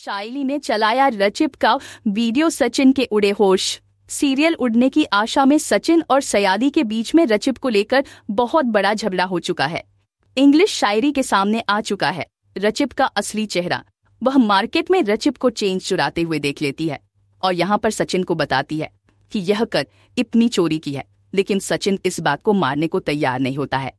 शाइली ने चलाया रचित का वीडियो। सचिन के उड़े होश। सीरियल उड़ने की आशा में सचिन और सयादी के बीच में रचित को लेकर बहुत बड़ा झगड़ा हो चुका है। इंग्लिश शायरी के सामने आ चुका है रचित का असली चेहरा। वह मार्केट में रचित को चेन चुराते हुए देख लेती है और यहाँ पर सचिन को बताती है कि यह कर इतनी चोरी की है, लेकिन सचिन इस बात को मानने को तैयार नहीं होता है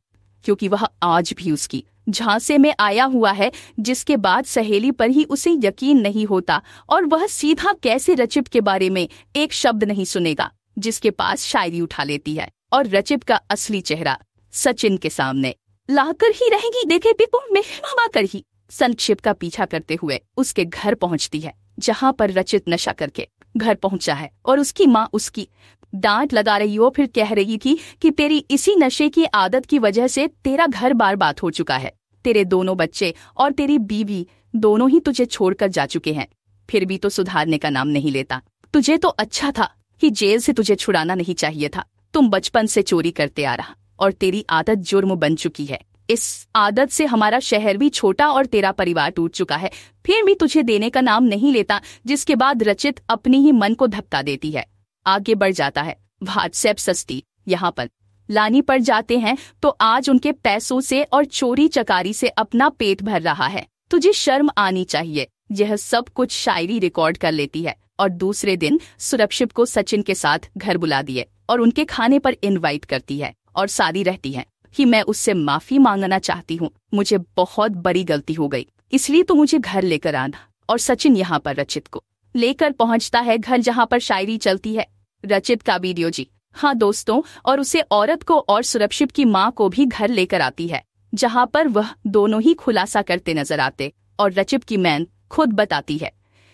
क्योंकि वह आज भी उसकी झांसे में आया हुआ है, जिसके बाद सहेली पर ही उसे यकीन नहीं होता और वह सीधा कैसे रचित के बारे में एक शब्द नहीं सुनेगा, जिसके पास शायरी उठा लेती है और रचित का असली चेहरा सचिन के सामने लाकर ही रहेगी। देखे पिपो में मामा कर ही संक्षिप्त का पीछा करते हुए उसके घर पहुंचती है, जहां पर रचित नशा करके घर पहुंचा है और उसकी माँ उसकी डांट लगा रही हो, फिर कह रही थी कि तेरी इसी नशे की आदत की वजह से तेरा घर बर्बाद हो चुका है, तेरे दोनों बच्चे और तेरी बीवी दोनों ही तुझे छोड़कर जा चुके हैं, फिर भी तो सुधारने का नाम नहीं लेता। तुझे तो अच्छा था कि जेल से तुझे छुड़ाना नहीं चाहिए था। तुम बचपन से चोरी करते आ रहा और तेरी आदत जुर्म बन चुकी है। इस आदत से हमारा शहर भी छोटा और तेरा परिवार टूट चुका है, फिर भी तुझे देने का नाम नहीं लेता। जिसके बाद रचित अपनी ही मन को धक्का देती है, आगे बढ़ जाता है। व्हाट्सएप सस्ती यहाँ पर लानी पड़ जाते हैं तो आज उनके पैसों से और चोरी चकारी से अपना पेट भर रहा है। तुझे शर्म आनी चाहिए। यह सब कुछ शायरी रिकॉर्ड कर लेती है और दूसरे दिन सुरक्षित को सचिन के साथ घर बुला दिए और उनके खाने पर इनवाइट करती है और सारी रहती है कि मैं उससे माफी मांगना चाहती हूँ, मुझे बहुत बड़ी गलती हो गई, इसलिए तो मुझे घर लेकर आना। और सचिन यहाँ पर रचित को लेकर पहुंचता है घर, जहाँ पर शायरी चलती है रचित का वीडियो। जी हाँ दोस्तों, और उसे औरत को और सुरक्षित की माँ को भी घर लेकर आती है, जहाँ पर वह दोनों ही खुलासा करते नजर आते और रचित की मैन खुद बताती है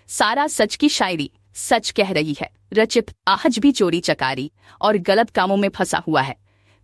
सारा सच की शायरी सच कह रही है। रचित आज भी चोरी चकारी और गलत कामों में फंसा हुआ है।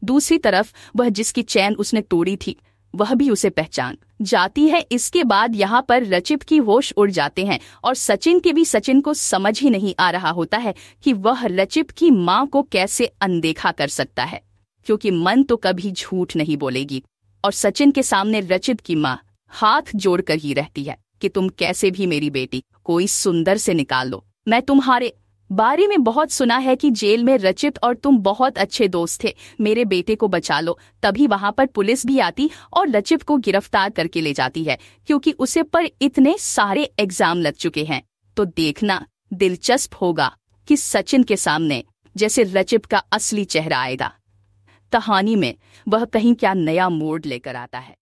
दूसरी तरफ वह जिसकी चैन उसने तोड़ी थी वह भी उसे पहचान जाती है। इसके बाद यहाँ पर रचित की होश उड़ जाते हैं और सचिन के भी सचिन को समझ ही नहीं आ रहा होता है कि वह रचित की माँ को कैसे अनदेखा कर सकता है, क्योंकि मन तो कभी झूठ नहीं बोलेगी। और सचिन के सामने रचित की माँ हाथ जोड़कर ही रहती है कि तुम कैसे भी मेरी बेटी कोई सुंदर से निकाल लो। मैं तुम्हारे बारे में बहुत सुना है कि जेल में रचित और तुम बहुत अच्छे दोस्त थे, मेरे बेटे को बचा लो। तभी वहां पर पुलिस भी आती और रचित को गिरफ्तार करके ले जाती है, क्योंकि उसे पर इतने सारे एग्जाम लग चुके हैं। तो देखना दिलचस्प होगा कि सचिन के सामने जैसे रचित का असली चेहरा आएगा, कहानी में वह कहीं क्या नया मोड़ लेकर आता है।